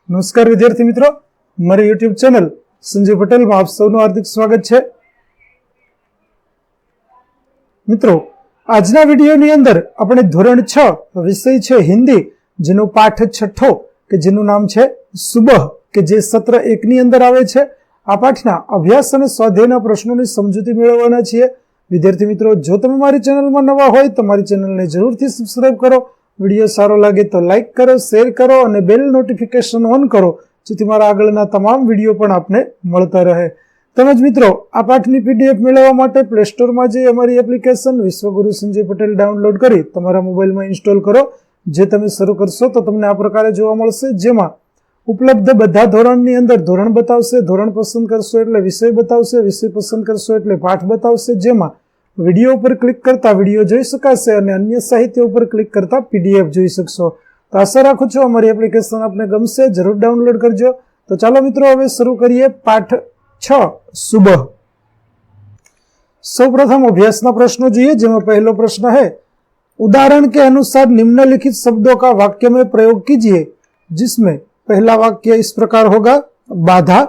નમસ્કાર વિદ્યાર્થી મિત્રો, મારી યુટ્યુબ ચેનલ સંજય પટેલમાં આપ સૌનું હાર્દિક સ્વાગત છે। મિત્રો, આજના વિડીયોની અંદર આપણે ધોરણ 6 વિષય છે હિન્દી, જેનો પાઠ છઠ્ઠો કે જેનું નામ છે સુબહ, કે જે સત્ર 1 ની અંદર આવે છે। આ પાઠના અભ્યાસ અને સ્વાધ્યાયના પ્રશ્નોની સમજૂતી મેળવવાના છીએ। વિદ્યાર્થી મિત્રો, જો તમે મારી ચેનલમાં નવા હોય તો મારી ચેનલને જરૂરથી સબસ્ક્રાઇબ કરો, વિડીયો સારો લાગે તો લાઇક કરો, શેર કરો અને બેલ નોટિફિકેશન ઓન કરો, જેથી મારા આગળના તમામ વિડીયો પણ આપને મળતા રહે। તેમજ મિત્રો, આ પાઠની પીડીએફ મેળવવા માટે પ્લે સ્ટોરમાં જઈ અમારી એપ્લિકેશન વિશ્વગુરુ સંજય પટેલ ડાઉનલોડ કરી તમારા મોબાઈલમાં ઇન્સ્ટોલ કરો। જે તમે શરૂ કરશો તો તમને આ પ્રકારે જોવા મળશે, જેમાં ઉપલબ્ધ બધા ધોરણની અંદર ધોરણ બતાવશે, ધોરણ પસંદ કરશો એટલે વિષય બતાવશે, વિષય પસંદ કરશો એટલે પાઠ બતાવશે, જેમાં વિડીયો ઉપર ક્લિક કરતા વિડીયો જોઈ શકાશે અને અન્ય સાહિત્ય ઉપર ક્લિક કરતા પીડીએફ જોઈ શકશો। તો આશા રાખું છું અમારી એપ્લિકેશન આપને ગમશે, જરૂર ડાઉનલોડ કરજો। તો ચાલો મિત્રો, હવે શરૂ કરીએ પાઠ 6 સુબહ। સૌપ્રથમ અભ્યાસના પ્રશ્નો જોઈએ, જેમાં પહેલો પ્રશ્ન है, उदाहरण के अनुसार निम्नलिखित शब्दों का वाक्य में प्रयोग कीजिए, जिसमें पहला वाक्य इस प्रकार होगा, बाधा।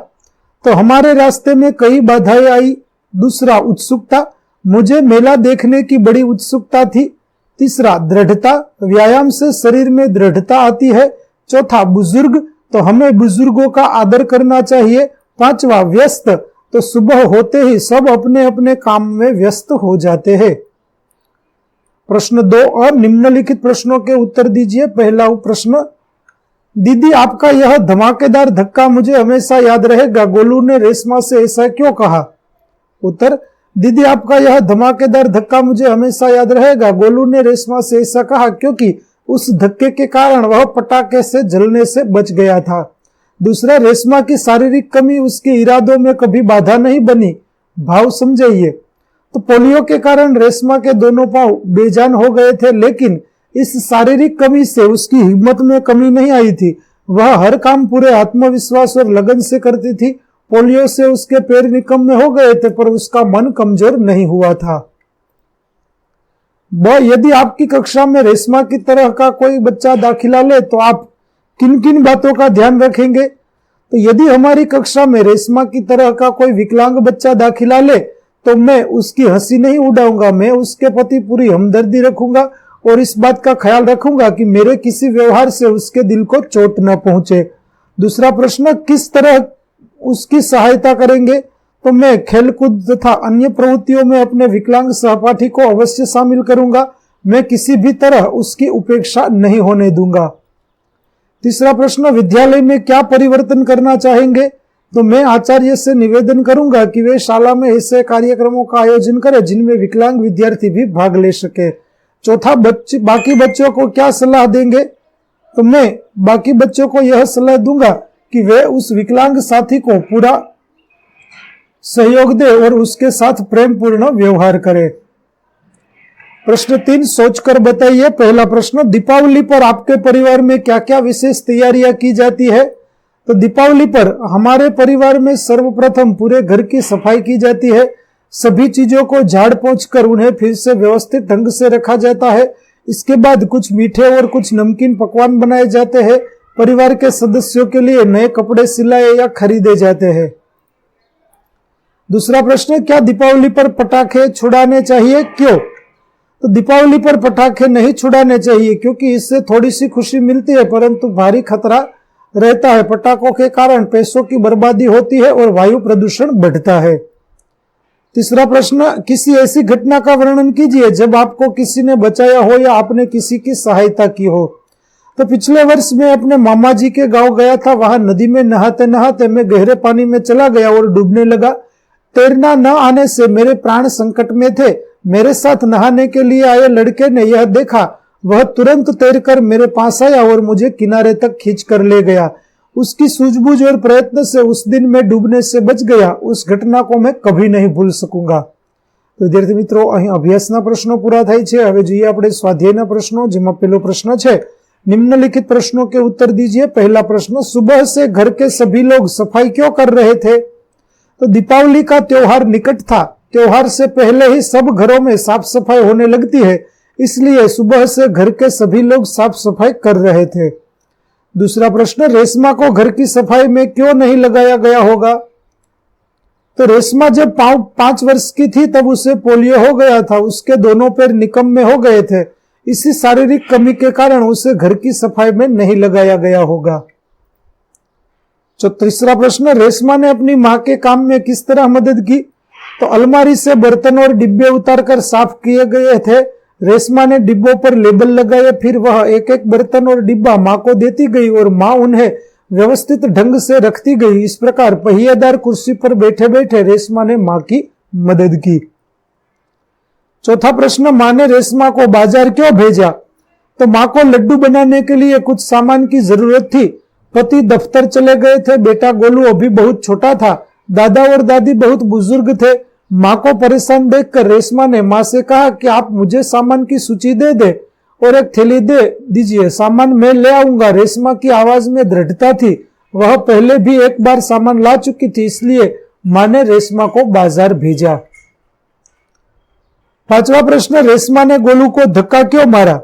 तो हमारे रास्ते में कई बाधाएं आई। दूसरा, उत्सुकता, मुझे मेला देखने की बड़ी उत्सुकता थी। तीसरा, दृढ़ता, व्यायाम से शरीर में दृढ़ता आती है। चौथा, बुजुर्ग, तो हमें बुजुर्गों का आदर करना चाहिए। पांचवा, व्यस्त, तो सुबह होते ही सब अपने अपने काम में व्यस्त हो जाते हैं। प्रश्न 2 और निम्नलिखित प्रश्नों के उत्तर दीजिए। पहला प्रश्न, दीदी आपका यह धमाकेदार धक्का मुझे हमेशा याद रहेगा, गोलू ने रेशमा से ऐसा क्यों कहा? उत्तर, दीदी आपका यह धमाकेदार धक्का मुझे हमेशा याद रहेगा, गोलू ने रेशमा से ऐसा कहा क्योंकि उस धक्के के कारण वह पटाखे से जलने से बच गया था। दूसरा, रेशमा की शारीरिक कमी उसके इरादों में कभी बाधा नहीं बनी। भाव समझाइए। तो पोलियो के कारण रेशमा के दोनों पांव बेजान हो गए थे, लेकिन इस शारीरिक कमी से उसकी हिम्मत में कमी नहीं आई थी। वह हर काम पूरे आत्मविश्वास और लगन से करती थी। पोलियो से उसके पैर निकम्मे हो गए थे, पर उसका मन कमजोर नहीं हुआ था। यदि आपकी कक्षा में रेशमा की तरह का कोई बच्चा दाखिला ले तो आप किन किन बातों का ध्यान रखेंगे? तो यदि हमारी कक्षा में रेशमा की तरह का कोई विकलांग बच्चा दाखिला ले तो मैं उसकी हंसी नहीं उड़ाऊंगा, मैं उसके प्रति पूरी हमदर्दी रखूंगा और इस बात का ख्याल रखूंगा कि मेरे किसी व्यवहार से उसके दिल को चोट न पहुंचे। दूसरा प्रश्न, किस तरह उसकी सहायता करेंगे? तो मैं खेलकूद तथा अन्य प्रवृत्तियों में अपने विकलांग सहपाठी को अवश्य शामिल करूंगा। मैं किसी भी तरह उसकी उपेक्षा नहीं होने दूंगा। तीसरा प्रश्न, विद्यालय में क्या परिवर्तन करना चाहेंगे? तो मैं आचार्य से निवेदन करूंगा कि वे शाला में ऐसे कार्यक्रमों का आयोजन करें जिनमें विकलांग विद्यार्थी भी भाग ले सके। चौथा, बाकी बच्चों को क्या सलाह देंगे? तो मैं बाकी बच्चों को यह सलाह दूंगा कि वे उस विकलांग साथी को पूरा सहयोग दे और उसके साथ प्रेम पूर्ण व्यवहार करें। प्रश्न 3, सोचकर बताइए। पहला प्रश्न, दीपावली पर आपके परिवार में क्या क्या विशेष तैयारियां की जाती है? तो दीपावली पर हमारे परिवार में सर्वप्रथम पूरे घर की सफाई की जाती है। सभी चीजों को झाड़ पोंछ कर उन्हें फिर से व्यवस्थित ढंग से रखा जाता है। इसके बाद कुछ मीठे और कुछ नमकीन पकवान बनाए जाते हैं। परिवार के सदस्यों के लिए नए कपड़े सिलाए या खरीदे जाते हैं। दूसरा प्रश्न, क्या दीपावली पर पटाखे छुड़ाने चाहिए? क्यों? तो दीपावली पर पटाखे नहीं छुड़ाने चाहिए, क्योंकि इससे थोड़ी सी खुशी मिलती है परंतु भारी खतरा रहता है। पटाखों के कारण पैसों की बर्बादी होती है और वायु प्रदूषण बढ़ता है। तीसरा प्रश्न, किसी ऐसी घटना का वर्णन कीजिए जब आपको किसी ने बचाया हो या आपने किसी की सहायता की हो। तो पिछले वर्ष मैं अपने मामा जी के गांव गया था। वहां नदी में नहाते नहाते मैं गहरे पानी में चला गया और डूबने लगा। तैरना न आने से मेरे प्राण संकट में थे। मेरे साथ नहाने के लिए आए लड़के ने यह देखा, वह तुरंत तैरकर मेरे पास आया और मुझे किनारे तक खींच कर ले गया। उसकी सूझबूझ और प्रयत्न से उस दिन मैं डूबने से बच गया। उस घटना को मैं कभी नहीं भूल सकूंगा। तो विद्यार्थी मित्रों, અહીં અભ્યાસના પ્રશ્નો પૂરા થાય છે। હવે જોઈએ આપણે સ્વાધ્યાયના પ્રશ્નો, જેમાં પહેલો પ્રશ્ન છે, निम्नलिखित प्रश्नों के उत्तर दीजिए। पहला प्रश्न, सुबह से घर के सभी लोग सफाई क्यों कर रहे थे? तो दीपावली का त्योहार निकट था। त्योहार से पहले ही सब घरों में साफ सफाई होने लगती है, इसलिए सुबह से घर के सभी लोग साफ सफाई कर रहे थे। दूसरा प्रश्न, रेशमा को घर की सफाई में क्यों नहीं लगाया गया होगा? तो रेशमा जब 5 वर्ष की थी तब उसे पोलियो हो गया था, उसके दोनों पैर निकम्मे हो गए थे। इसी शारीरिक कमी के कारण उसे घर की सफाई में नहीं लगाया गया होगा। तीसरा प्रश्न, रेशमा ने अपनी मां के काम में किस तरह मदद की? तो अलमारी से बर्तन और डिब्बे उतारकर साफ किए गए थे। रेशमा ने डिब्बों पर लेबल लगाए, फिर वह एक एक बर्तन और डिब्बा मां को देती गई और मां उन्हें व्यवस्थित ढंग से रखती गई। इस प्रकार पहिएदार कुर्सी पर बैठे बैठे रेशमा ने मां की मदद की। चौथा प्रश्न, मां ने रेशमा को बाजार क्यों भेजा? तो मां को लड्डू बनाने के लिए कुछ सामान की जरूरत थी। पति दफ्तर चले गए थे, बेटा गोलू अभी बहुत छोटा था, दादा और दादी बहुत बुजुर्ग थे। मां को परेशान देखकर रेशमा ने मां से कहा कि आप मुझे सामान की सूची दे दे और एक थैली दे दीजिए, सामान मैं ले आऊंगा। रेशमा की आवाज में दृढ़ता थी, वह पहले भी एक बार सामान ला चुकी थी, इसलिए मां ने रेशमा को बाजार भेजा। पांचवा प्रश्न, रेशमा ने गोलू को धक्का क्यों मारा?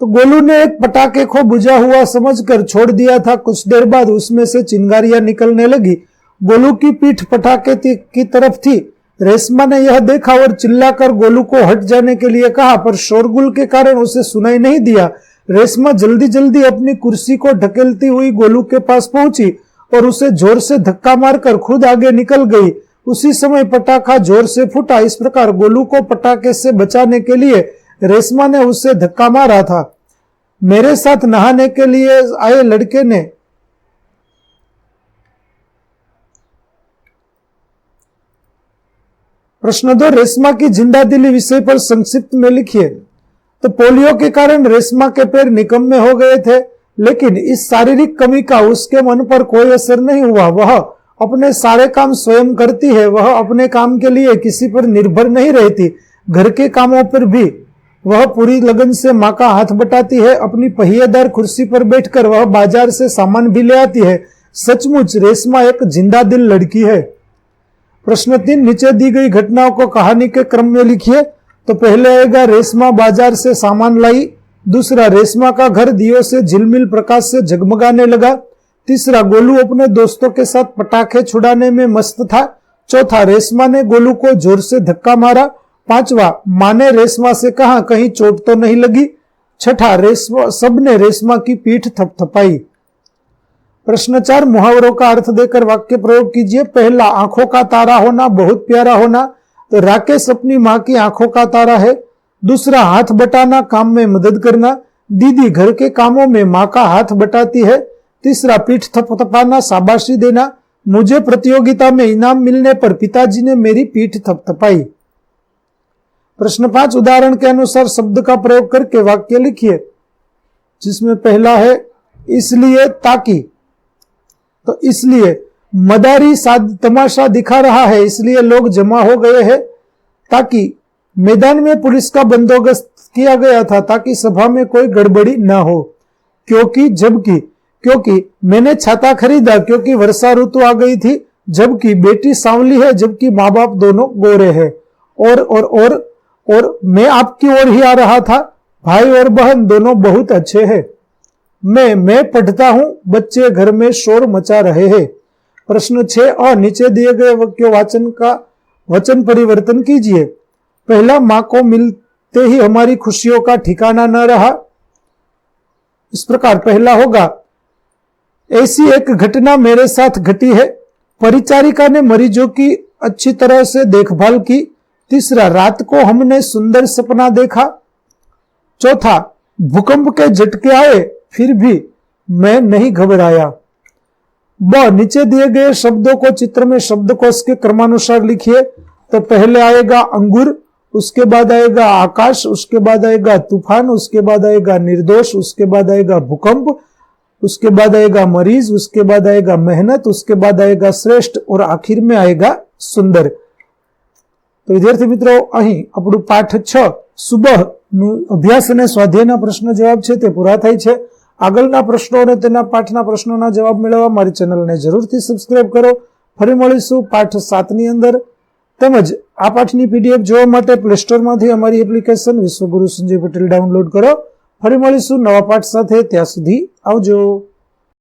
तो गोलू ने एक पटाखे को बुझा हुआ समझकर छोड़ दिया था। कुछ देर बाद उसमें से चिंगारियां निकलने लगी। गोलू की पीठ पटाखे की तरफ थी। रेशमा ने यह देखा और चिल्लाकर गोलू को हट जाने के लिए कहा, पर शोरगुल के कारण उसे सुनाई नहीं दिया। रेशमा जल्दी जल्दी अपनी कुर्सी को ढकेलती हुई गोलू के पास पहुंची और उसे जोर से धक्का मारकर खुद आगे निकल गई। उसी समय पटाखा जोर से फूटा। इस प्रकार गोलू को पटाखे से बचाने के लिए रेशमा ने उसे धक्का मारा था। मेरे साथ नहाने के लिए आए लड़के ने प्रश्न 2, रेशमा की जिंदादिली विषय पर संक्षिप्त में लिखिए। तो पोलियो के कारण रेशमा के पैर निकम्मे हो गए थे, लेकिन इस शारीरिक कमी का उसके मन पर कोई असर नहीं हुआ। वह अपने सारे काम स्वयं करती है। वह अपने काम के लिए किसी पर निर्भर नहीं रहती। घर के कामों पर भी वह पूरी लगन से मां का हाथ बटाती है। अपनी पहिएदार कुर्सी पर बैठकर वह बाजार से सामान भी ले आती है। सचमुच रेशमा एक जिंदादिल लड़की है। प्रश्न 3, नीचे दी गई घटनाओं को कहानी के क्रम में लिखिए। तो पहले आएगा रेशमा बाजार से सामान लाई। दूसरा, रेशमा का घर दियों से झिलमिल प्रकाश से जगमगाने लगा। तीसरा, गोलू अपने दोस्तों के साथ पटाखे छुड़ाने में मस्त था। चौथा, रेशमा ने गोलू को जोर से धक्का मारा। पांचवा, मां ने रेशमा से कहा कहीं चोट तो नहीं लगी। छठा, सबने रेशमा की पीठ थपथपाई। प्रश्न 4, मुहावरों का अर्थ देकर वाक्य प्रयोग कीजिए। पहला, आंखों का तारा होना, बहुत प्यारा होना। तो राकेश अपनी मां की आंखों का तारा है। दूसरा, हाथ बटाना, काम में मदद करना। दीदी घर के कामों में मां का हाथ बटाती है। तीसरा, पीठ थपथपाना, शाबाशी देना। मुझे प्रतियोगिता में इनाम मिलने पर पिताजी ने मेरी पीठ थपथपाई। प्रश्न 5, उदाहरण के अनुसार शब्द का प्रयोग करके वाक्य लिखिए, जिसमें पहला है इसलिए, ताकि। तो इसलिए मदारी तमाशा दिखा रहा है, इसलिए लोग जमा हो गए हैं। ताकि मैदान में पुलिस का बंदोबस्त किया गया था ताकि सभा में कोई गड़बड़ी न हो। क्योंकि मैंने छाता खरीदा, क्योंकि वर्षा ऋतु आ गई थी। जबकि बेटी सांवली है, जबकि माँ बाप दोनों गोरे हैं। और मैं आपकी ओर ही आ रहा था। भाई और बहन दोनों बहुत अच्छे हैं। मैं पढ़ता हूं, बच्चे घर में शोर मचा रहे हैं। प्रश्न 6, नीचे दिए गए वाक्य वाचन का वचन परिवर्तन कीजिए। पहला, मां को मिलते ही हमारी खुशियों का ठिकाना न रहा। इस प्रकार पहला होगा, ऐसी एक घटना मेरे साथ घटी है। परिचारिका ने मरीजों की अच्छी तरह से देखभाल की। तीसरा, रात को हमने सुंदर सपना देखा। चौथा, भूकंप के झटके आए फिर भी मैं नहीं घबराया। नीचे दिए गए शब्दों को चित्र में शब्दकोश के क्रमानुसार लिखिए। तो पहले आएगा अंगूर, उसके बाद आएगा आकाश, उसके बाद आएगा तूफान, उसके बाद आएगा निर्दोष, उसके बाद आएगा भूकंप, उसके बाद आएगा मरीज, उसके बाद आएगा मेहनत, उसके बाद आएगा श्रेष्ठ और आखिर में आएगा सुंदर। तो विद्यार्थी मित्रों, અહીં આપણું પાઠ 6 સુબહનું અભ્યાસ અને સ્વાધ્યાયના પ્રશ્ન જવાબ છે તે પૂરા થાય છે। આગળના પ્રશ્નો અને તેના પાઠના પ્રશ્નોના જવાબ મેળવવા મારી ચેનલને જરૂરથી સબસ્ક્રાઇબ કરો। ફરી મળીશું પાઠ 7 ની અંદર। તેમજ આ પાઠની પીડીએફ જોવા માટે પ્લે સ્ટોરમાંથી અમારી એપ્લિકેશન વિશ્વગુરુ સંજય પટેલ ડાઉનલોડ કરો। ફરી મળીશું નવા પાઠ સાથે, ત્યાં સુધી આવજો।